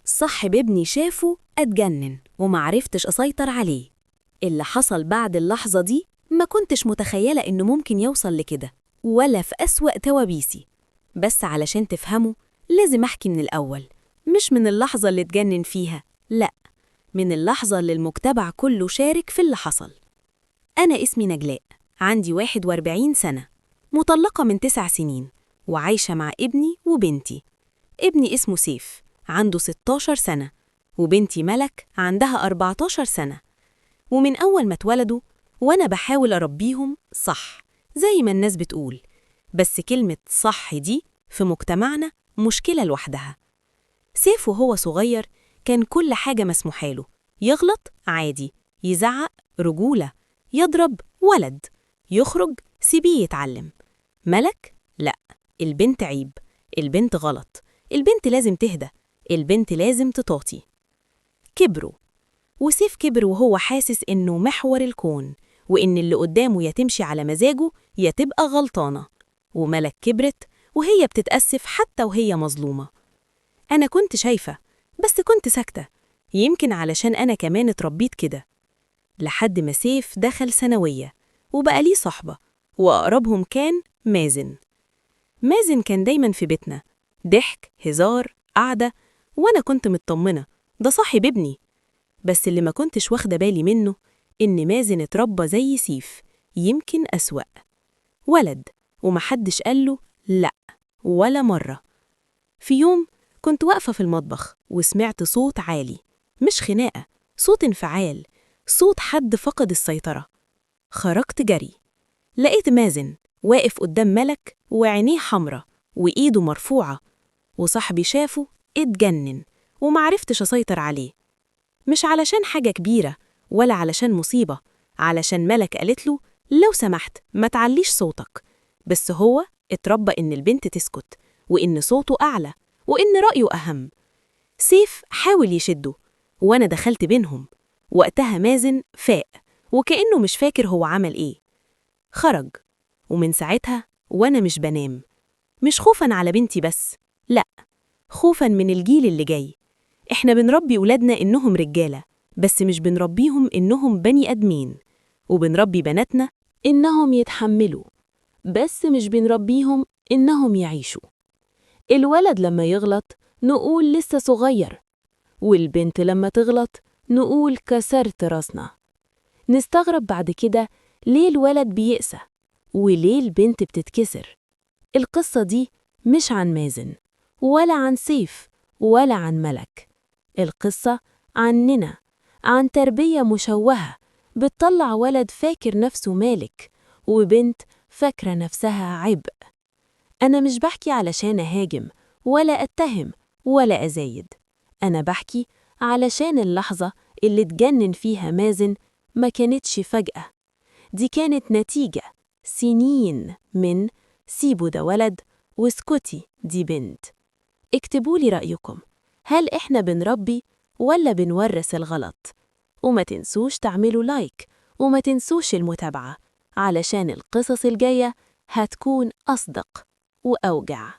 صاحب ابني شافه اتجنن ومعرفتش أسيطر عليه. اللي حصل بعد اللحظة دي ما كنتش متخيلة إنه ممكن يوصل لكده ولا في أسوأ توابيسي. بس علشان تفهموا لازم أحكي من الأول، مش من اللحظة اللي اتجنن فيها، لأ، من اللحظة اللي المجتمع كله شارك في اللي حصل. أنا اسمي نجلاء، عندي 41 سنة، مطلقة من 9 سنين وعايشة مع ابني وبنتي. ابني اسمه سيف، عنده 16 سنة، وبنتي ملك عندها 14 سنة. ومن أول ما اتولدوا وأنا بحاول أربيهم صح زي ما الناس بتقول، بس كلمة صح دي في مجتمعنا مشكلة لوحدها. سيف وهو صغير كان كل حاجة مسموحاله، يغلط عادي، يزعق رجولة، يضرب ولد، يخرج سيبيه يتعلم. ملك لأ، البنت عيب، البنت غلط، البنت لازم تهدى، البنت لازم تطاطي. كبروا، وسيف كبر وهو حاسس إنه محور الكون، وإن اللي قدامه يا تمشي على مزاجه يا تبقى غلطانة. وملك كبرت وهي بتتأسف حتى وهي مظلومة. أنا كنت شايفة بس كنت ساكتة، يمكن علشان أنا كمان اتربيت كده. لحد ما سيف دخل ثانوية وبقى ليه صحبة، وأقربهم كان مازن. مازن كان دايما في بيتنا، ضحك هزار قعدة، وأنا كنت مطمنة، ده صاحب ابني. بس اللي ما كنتش واخدة بالي منه إن مازن اتربى زي سيف، يمكن أسوأ. ولد ومحدش قاله لأ ولا مرة. في يوم كنت واقفة في المطبخ وسمعت صوت عالي، مش خناقة، صوت انفعال، صوت حد فقد السيطرة. خرجت جري، لقيت مازن واقف قدام ملك وعينيه حمرة وإيده مرفوعة، وصاحبي شافه اتجنن ومعرفتش أسيطر عليه. مش علشان حاجة كبيرة ولا علشان مصيبة، علشان ملك قالت له لو سمحت ما تعليش صوتك. بس هو اتربى إن البنت تسكت، وإن صوته أعلى، وإن رأيه أهم. سيف حاول يشده وأنا دخلت بينهم. وقتها مازن فاق وكأنه مش فاكر هو عمل إيه. خرج، ومن ساعتها وأنا مش بنام، مش خوفاً على بنتي بس، لأ، خوفاً من الجيل اللي جاي. إحنا بنربي ولادنا إنهم رجالة، بس مش بنربيهم إنهم بني أدمين. وبنربي بناتنا إنهم يتحملوا، بس مش بنربيهم إنهم يعيشوا. الولد لما يغلط نقول لسه صغير، والبنت لما تغلط نقول كسرت راسنا. نستغرب بعد كده ليه الولد بيقسى وليه البنت بتتكسر. القصة دي مش عن مازن ولا عن سيف ولا عن ملك، القصة عننا، عن تربية مشوهة بتطلع ولد فاكر نفسه مالك وبنت فاكرة نفسها عبء. أنا مش بحكي علشان أهاجم ولا أتهم ولا أزايد، أنا بحكي علشان اللحظة اللي اتجنن فيها مازن ما كانتش فجأة، دي كانت نتيجة سنين من سيبوا ده ولد واسكتي دي بنت. اكتبولي رأيكم، هل إحنا بنربي ولا بنورث الغلط؟ وما تنسوش تعملوا لايك وما تنسوش المتابعة، علشان القصص الجاية هتكون أصدق وأوجع.